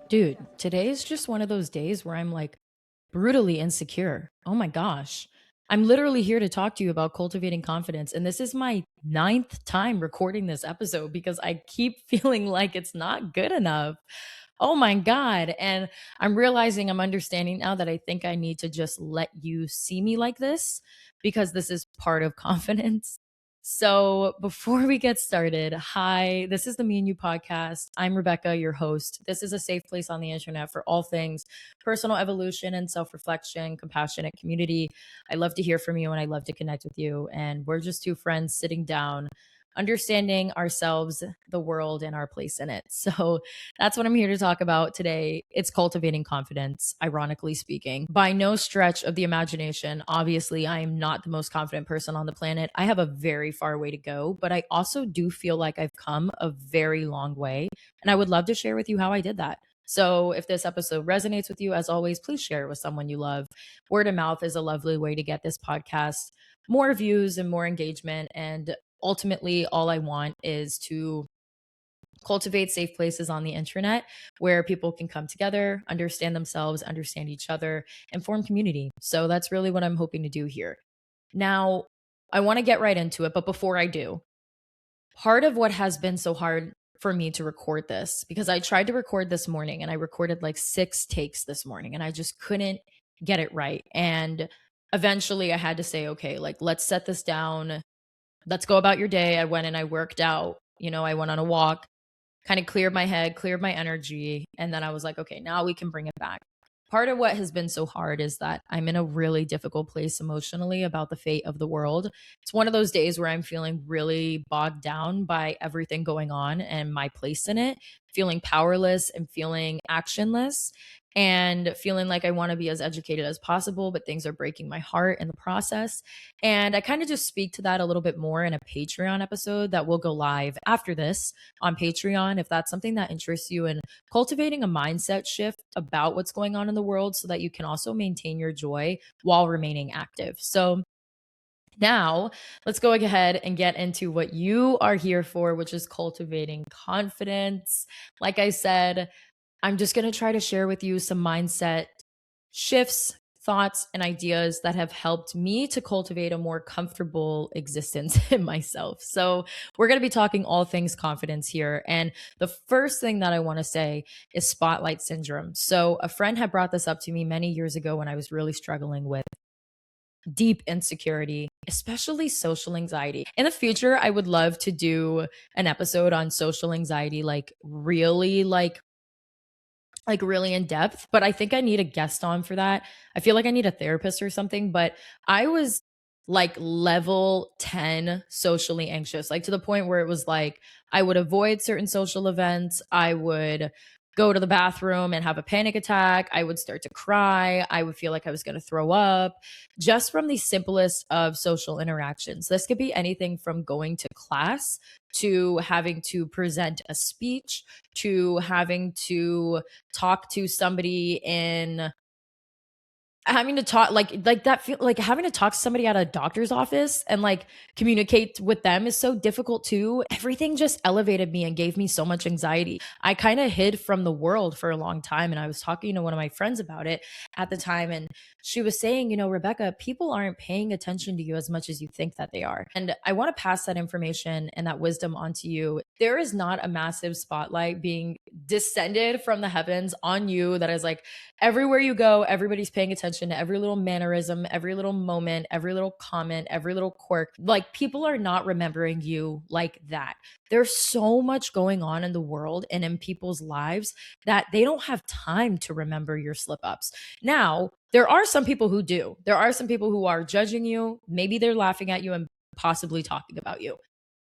Dude, today is just one of those days where I'm like brutally insecure. Oh my gosh. I'm literally here to talk to you about cultivating confidence. And this is my ninth time recording this episode because I keep feeling like it's not good enough. Oh my God. And I'm realizing I'm understanding now that I think I need to just let you see me like this because this is part of confidence. So, before we get started, hi, this is the Me&You Podcast. I'm Rebecca, your host. This is a safe place on the internet for all things personal evolution and self reflection, compassionate community. I love to hear from you and I love to connect with you. And we're just two friends sitting down, understanding ourselves, the world, and our place in it. So, that's what I'm here to talk about today. It's cultivating confidence, ironically speaking. By no stretch of the imagination, obviously, I am not the most confident person on the planet. I have a very far way to go, but I also do feel like I've come a very long way. And I would love to share with you how I did that. So, if this episode resonates with you, as always, please share it with someone you love. Word of mouth is a lovely way to get this podcast more views and more engagement. And ultimately, all I want is to cultivate safe places on the internet where people can come together, understand themselves, understand each other, and form community. So that's really what I'm hoping to do here. Now, I want to get right into it, but before I do, part of what has been so hard for me to record this, because I tried to record this morning and I recorded like 6 takes this morning and I just couldn't get it right. And eventually I had to say, okay, like let's set this down. Let's go about your day. I went and I worked out. I went on a walk, kind of cleared my head, cleared my energy. And then I was like, okay, now we can bring it back. Part of what has been so hard is that I'm in a really difficult place emotionally about the fate of the world. It's one of those days where I'm feeling really bogged down by everything going on and my place in it, feeling powerless and feeling actionless and feeling like I want to be as educated as possible, but things are breaking my heart in the process. And I kind of just speak to that a little bit more in a Patreon episode that will go live after this on Patreon if that's something that interests you in cultivating a mindset shift about what's going on in the world so that you can also maintain your joy while remaining active. So, now, let's go ahead and get into what you are here for, which is cultivating confidence. Like I said, I'm just going to try to share with you some mindset shifts, thoughts, and ideas that have helped me to cultivate a more comfortable existence in myself. So, we're going to be talking all things confidence here. And the first thing that I want to say is spotlight syndrome. So, a friend had brought this up to me many years ago when I was really struggling with deep insecurity, especially social anxiety. In the future, I would love to do an episode on social anxiety, like really in depth, but I think I need a guest on for that. I feel like I need a therapist or something, but I was like level 10 socially anxious, like to the point where it was like I would avoid certain social events. I would go to the bathroom and have a panic attack. I would start to cry. I would feel like I was going to throw up just from the simplest of social interactions. This could be anything from going to class to having to present a speech to having to talk to somebody in having to talk like that feel like having to talk to somebody at a doctor's office and like communicate with them is so difficult too. Everything just elevated me and gave me so much anxiety. I kind of hid from the world for a long time, and I was talking to one of my friends about it at the time, and she was saying, Rebecca, people aren't paying attention to you as much as you think that they are. And I want to pass that information and that wisdom onto you. There is not a massive spotlight being descended from the heavens on you that is like everywhere you go, everybody's paying attention to every little mannerism, every little moment, every little comment, every little quirk. Like people are not remembering you like that. There's so much going on in the world and in people's lives that they don't have time to remember your slip ups. Now, there are some people who do. There are some people who are judging you. Maybe they're laughing at you and possibly talking about you.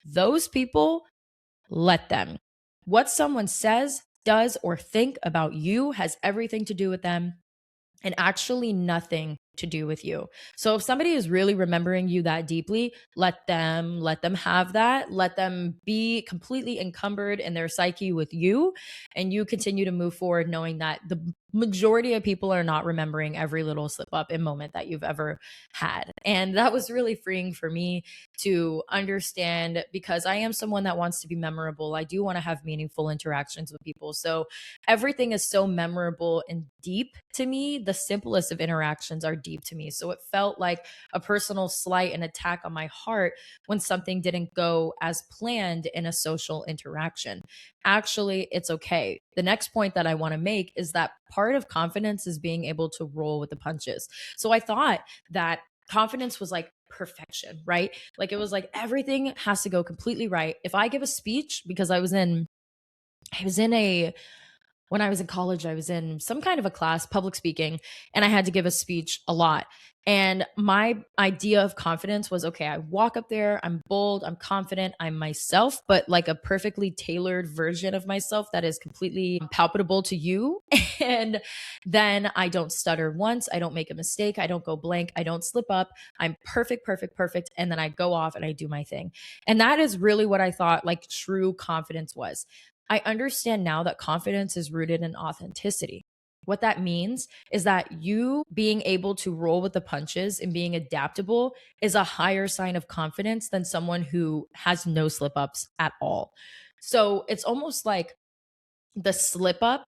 Those people, let them. What someone says, does, or think about you has everything to do with them and actually nothing to do with you. So if somebody is really remembering you that deeply, let them have that. Let them be completely encumbered in their psyche with you, and you continue to move forward knowing that the majority of people are not remembering every little slip up and moment that you've ever had. And that was really freeing for me to understand, because I am someone that wants to be memorable. I do want to have meaningful interactions with people. So everything is so memorable and deep to me. The simplest of interactions are deep to me. So it felt like a personal slight and attack on my heart when something didn't go as planned in a social interaction. Actually, it's okay. The next point that I want to make is that part of confidence is being able to roll with the punches. So I thought that confidence was like perfection, right? Like it was like everything has to go completely right. If I give a speech, because I was in a when I was in college, I was in some kind of a class, public speaking, and I had to give a speech a lot. And my idea of confidence was, okay, I walk up there, I'm bold, I'm confident, I'm myself, but like a perfectly tailored version of myself that is completely palpable to you. And then I don't stutter once, I don't make a mistake, I don't go blank, I don't slip up. I'm perfect, perfect, perfect. And then I go off and I do my thing. And that is really what I thought like true confidence was. I understand now that confidence is rooted in authenticity. What that means is that you being able to roll with the punches and being adaptable is a higher sign of confidence than someone who has no slip ups at all. So it's almost like the slip up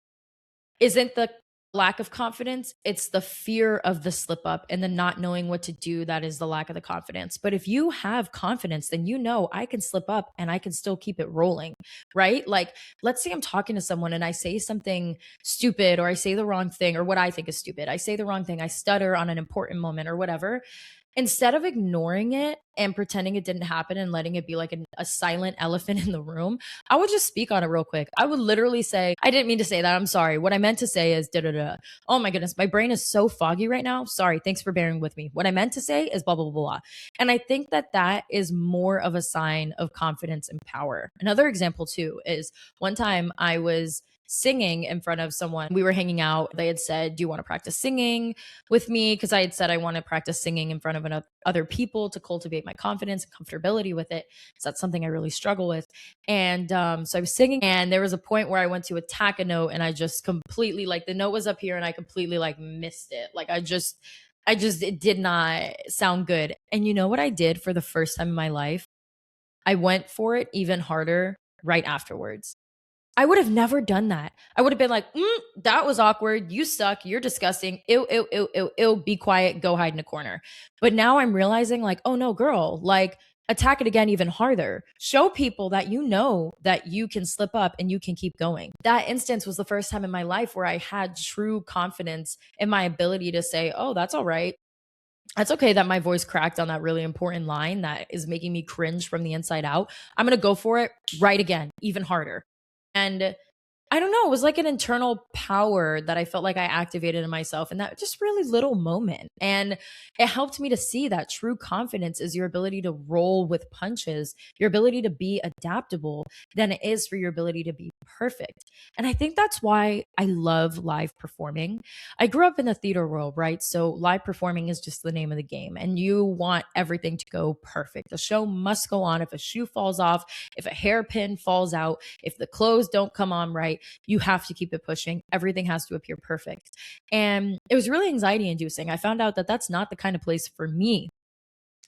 isn't the lack of confidence, it's the fear of the slip up and the not knowing what to do that is the lack of the confidence. But if you have confidence, then you know I can slip up and I can still keep it rolling, right? Like, let's say I'm talking to someone and I say something stupid or I say the wrong thing or what I think is stupid. I say the wrong thing, I stutter on an important moment or whatever. Instead of ignoring it and pretending it didn't happen and letting it be like a silent elephant in the room, I would just speak on it real quick. I would literally say, I didn't mean to say that. I'm sorry. What I meant to say is da da da. Oh my goodness, my brain is so foggy right now. Sorry. Thanks for bearing with me. What I meant to say is blah, blah, blah, blah. And I think that that is more of a sign of confidence and power. Another example, too, is one time I was singing in front of someone. We were hanging out. They had said, do you want to practice singing with me? Because I had said I want to practice singing in front of other people to cultivate my confidence and comfortability with it. So that's something I really struggle with. And so I was singing, and there was a point where I went to attack a note, and I just completely, like, the note was up here, and I completely like missed it. Like it did not sound good. And you know what I did for the first time in my life? I went for it even harder right afterwards. I would have never done that. I would have been like, that was awkward. You suck. You're disgusting. Ew, ew, ew, ew, ew. Be quiet. Go hide in a corner. But now I'm realizing, like, oh no, girl, like, attack it again even harder. Show people that you know that you can slip up and you can keep going. That instance was the first time in my life where I had true confidence in my ability to say, oh, that's all right. That's okay that my voice cracked on that really important line that is making me cringe from the inside out. I'm going to go for it right again, even harder. And I don't know, it was like an internal power that I felt like I activated in myself in that just really little moment. And it helped me to see that true confidence is your ability to roll with punches, your ability to be adaptable, than it is for your ability to be perfect. And I think that's why I love live performing. I grew up in the theater world, right? So live performing is just the name of the game, and you want everything to go perfect. The show must go on. If a shoe falls off, if a hairpin falls out, if the clothes don't come on right, you have to keep it pushing. Everything has to appear perfect. And it was really anxiety inducing. I found out that that's not the kind of place for me.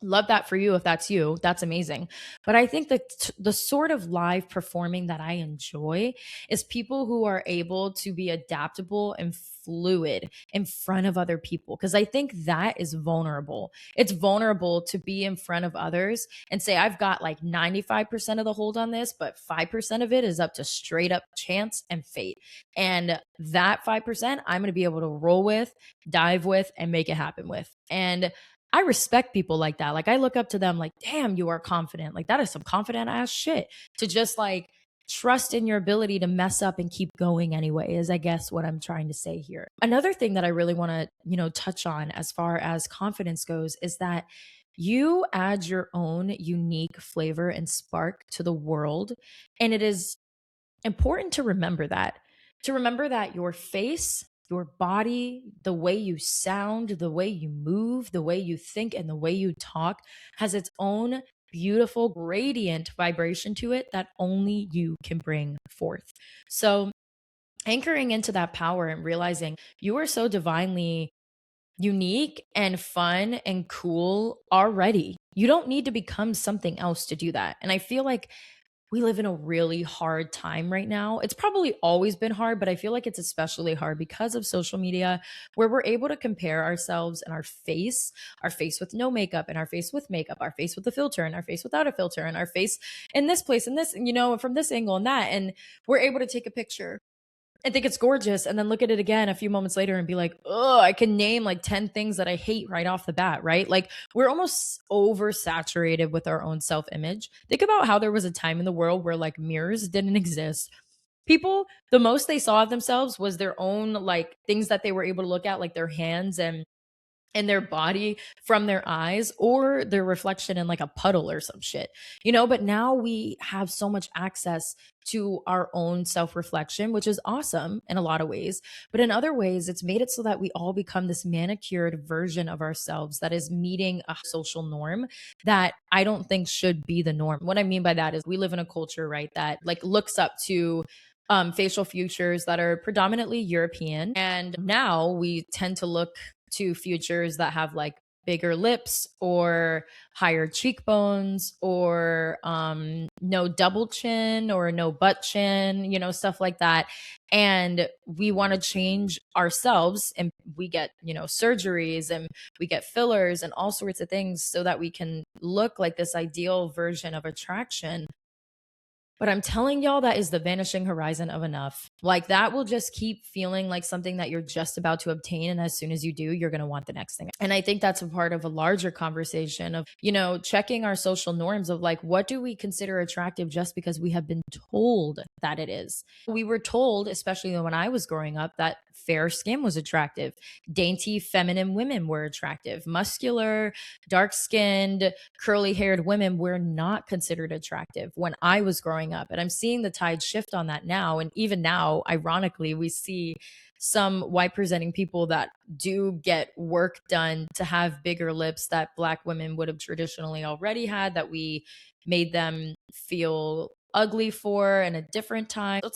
Love that for you. If that's you, that's amazing. But I think that the sort of live performing that I enjoy is people who are able to be adaptable and fluid in front of other people. Cause I think that is vulnerable. It's vulnerable to be in front of others and say, I've got like 95% of the hold on this, but 5% of it is up to straight up chance and fate. And that 5%, I'm going to be able to roll with, dive with, and make it happen with. And I respect people like that. Like, I look up to them like, damn, you are confident. Like, that is some confident ass shit to just like trust in your ability to mess up and keep going anyway, is I guess what I'm trying to say here. Another thing that I really want to, touch on as far as confidence goes is that you add your own unique flavor and spark to the world. And it is important to remember that your face, your body, the way you sound, the way you move, the way you think, and the way you talk has its own beautiful radiant vibration to it that only you can bring forth. So anchoring into that power and realizing you are so divinely unique and fun and cool already. You don't need to become something else to do that. And I feel like we live in a really hard time right now. It's probably always been hard, but I feel like it's especially hard because of social media, where we're able to compare ourselves and our face with no makeup, and our face with makeup, our face with a filter, and our face without a filter, and our face in this place, and this, from this angle and that. And we're able to take a picture and think it's gorgeous and then look at it again a few moments later and be like, oh, I can name like 10 things that I hate right off the bat, right? Like we're almost oversaturated with our own self image. Think about how there was a time in the world where like mirrors didn't exist. People, the most they saw of themselves was their own like things that they were able to look at, like their hands and their body from their eyes, or their reflection in like a puddle or some shit, but now we have so much access to our own self-reflection, which is awesome in a lot of ways, but in other ways it's made it so that we all become this manicured version of ourselves that is meeting a social norm that I don't think should be the norm. What I mean by that is we live in a culture, right, that like looks up to facial features that are predominantly European. And now we tend to look to futures that have like bigger lips or higher cheekbones or no double chin or no butt chin, stuff like that. And we want to change ourselves, and we get, surgeries, and we get fillers and all sorts of things so that we can look like this ideal version of attraction. But I'm telling y'all, that is the vanishing horizon of enough. Like that will just keep feeling like something that you're just about to obtain. And as soon as you do, you're going to want the next thing. And I think that's a part of a larger conversation of, checking our social norms of like, what do we consider attractive just because we have been told that it is? We were told, especially when I was growing up, that fair skin was attractive. Dainty, feminine women were attractive. Muscular, dark skinned, curly haired women were not considered attractive when I was growing up. And I'm seeing the tide shift on that now. And even now, ironically, we see some white presenting people that do get work done to have bigger lips that Black women would have traditionally already had, that we made them feel ugly for in a different time. So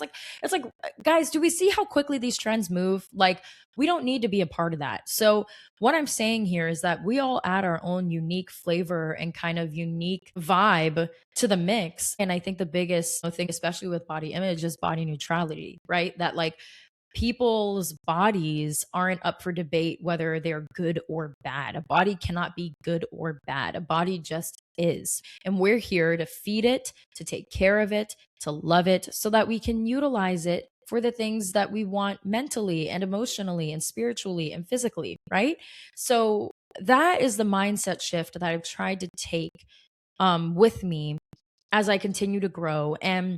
it's like, guys, do we see how quickly these trends move? Like, we don't need to be a part of that. So what I'm saying here is that we all add our own unique flavor and kind of unique vibe to the mix. And I think the biggest thing, especially with body image, is body neutrality, right? That like people's bodies aren't up for debate whether they're good or bad. A body cannot be good or bad. A body just is. And we're here to feed it, to take care of it, to love it, so that we can utilize it for the things that we want mentally and emotionally and spiritually and physically, right? So that is the mindset shift that I've tried to take with me as I continue to grow. And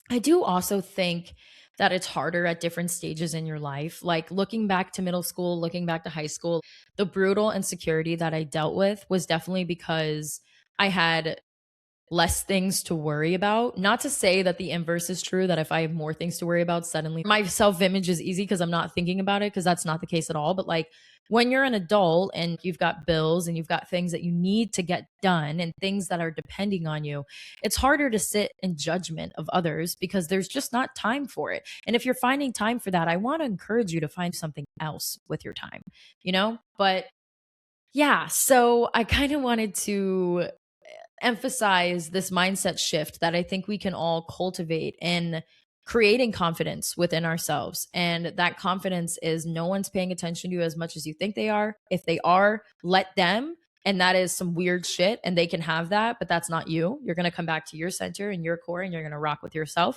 I do also think that it's harder at different stages in your life. Like looking back to middle school, looking back to high school, the brutal insecurity that I dealt with was definitely because I had less things to worry about. Not to say that the inverse is true, that if I have more things to worry about, suddenly my self image is easy because I'm not thinking about it, because that's not the case at all. But like when you're an adult and you've got bills and you've got things that you need to get done and things that are depending on you, it's harder to sit in judgment of others because there's just not time for it. And if you're finding time for that, I want to encourage you to find something else with your time, But yeah, so I kind of wanted to emphasize this mindset shift that I think we can all cultivate in creating confidence within ourselves. And that confidence is no one's paying attention to you as much as you think they are. If they are, let them. And that is some weird shit, and they can have that, but that's not you. You're going to come back to your center and your core, and you're going to rock with yourself.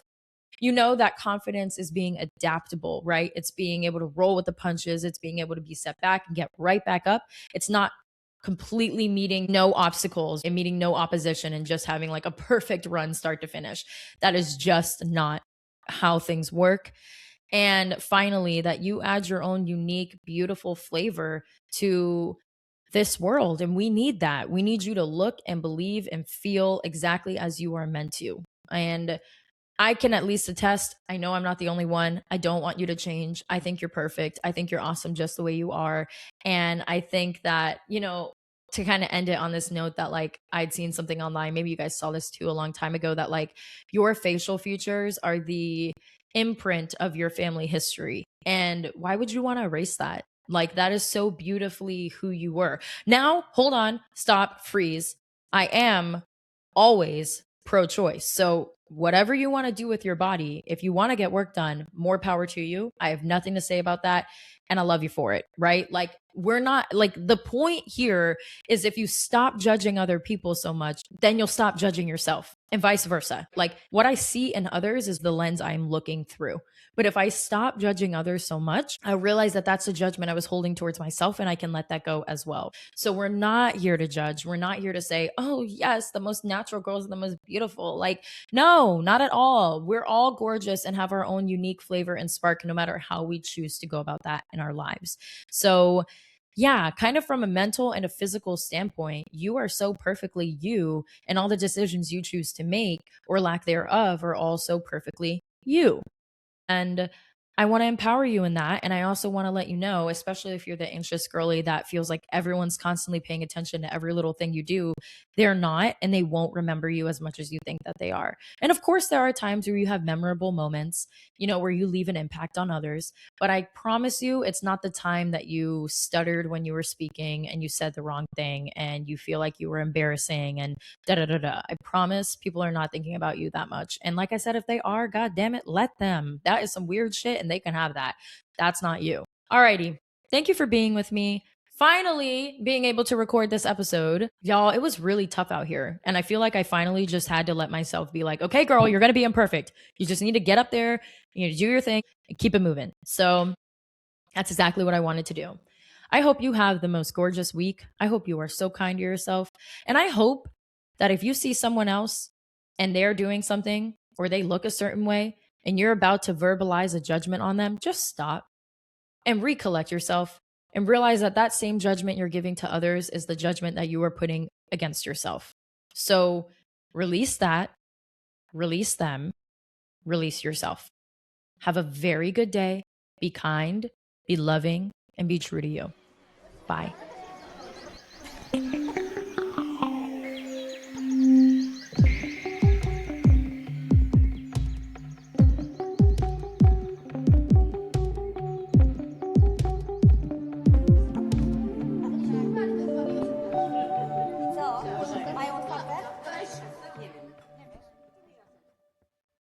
That confidence is being adaptable, right? It's being able to roll with the punches. It's being able to be set back and get right back up. It's not completely meeting no obstacles and meeting no opposition and just having like a perfect run start to finish. That is just not how things work. And finally, that you add your own unique, beautiful flavor to this world. And we need that. We need you to look and believe and feel exactly as you are meant to. And I can at least attest, I know I'm not the only one. I don't want you to change. I think you're perfect. I think you're awesome just the way you are. And I think that, to kind of end it on this note, that like I'd seen something online, maybe you guys saw this too a long time ago, that like your facial features are the imprint of your family history. And why would you want to erase that? Like, that is so beautifully who you were. Now, hold on, stop, freeze. I am always pro choice. So, whatever you want to do with your body, if you want to get work done, more power to you. I have nothing to say about that. And I love you for it, right? Like, we're not like the point here is if you stop judging other people so much, then you'll stop judging yourself and vice versa. Like, what I see in others is the lens I'm looking through. But if I stop judging others so much, I realize that that's a judgment I was holding towards myself, and I can let that go as well. So we're not here to judge. We're not here to say, oh, yes, the most natural girls are the most beautiful. Like, no, not at all. We're all gorgeous and have our own unique flavor and spark, no matter how we choose to go about that in our lives. So, yeah, kind of from a mental and a physical standpoint, you are so perfectly you, and all the decisions you choose to make or lack thereof are also perfectly you. And I want to empower you in that. And I also want to let you know, especially if you're the anxious girly that feels like everyone's constantly paying attention to every little thing you do, they're not, and they won't remember you as much as you think that they are. And of course, there are times where you have memorable moments, where you leave an impact on others. But I promise you, it's not the time that you stuttered when you were speaking and you said the wrong thing and you feel like you were embarrassing and da da da da. I promise people are not thinking about you that much. And like I said, if they are, God damn it, let them. That is some weird shit and they can have that. That's not you. Alrighty. Thank you for being with me. Finally being able to record this episode. Y'all, it was really tough out here. And I feel like I finally just had to let myself be like, okay, girl, you're going to be imperfect. You just need to get up there, you need to do your thing and keep it moving. So that's exactly what I wanted to do. I hope you have the most gorgeous week. I hope you are so kind to yourself. And I hope that if you see someone else and they're doing something or they look a certain way and you're about to verbalize a judgment on them, just stop and recollect yourself and realize that that same judgment you're giving to others is the judgment that you are putting against yourself. So release that, release them, release yourself. Have a very good day. Be kind, be loving, and be true to you. Bye.